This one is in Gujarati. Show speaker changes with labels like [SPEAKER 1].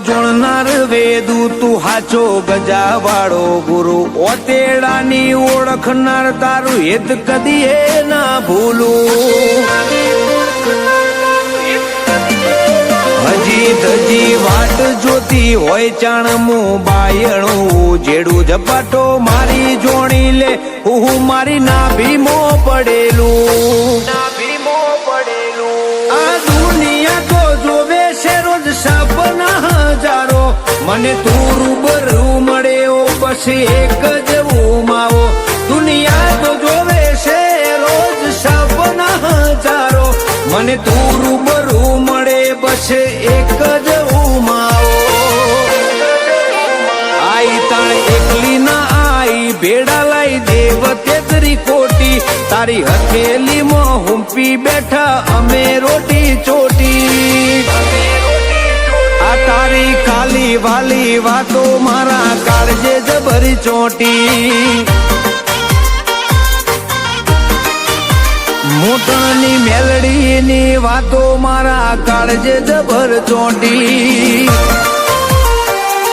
[SPEAKER 1] જોણનાર વેદુ તું હાચો ગજાવાળો ગુરુ ઓતેડાની ઓળખનાર તારું હિત કદી એ ના ભૂલું હજી ધજી વાટ જોતી હોય ચાણમું બાયણું જેડું ઝપાટો મારી જોણી લે હું મારી નાભીમો પડેલું આ દુનિયા તો જોવે છે રોજ સપના હજારો મને તું રૂબરૂ મળે ઓ બસ એક જ ઉમાવો દુનિયા તો જોવે છે રોજ સપના હજારો મને તું રૂબરૂ મળે બસ એક જ ઉમાવો આઈ તાણ એકલી ના આઈ ભેડા લાઈ દેવ તેતરી કોટી તારી હથેલીમાં હુંપી બેઠા અમે રોટી ચોટી આ તારી કાલી વાલી વાતો મારા કાળજે જબરી ચોટી મોટણની મેલડીની વાતો મારા કાળજે જબર ચોટી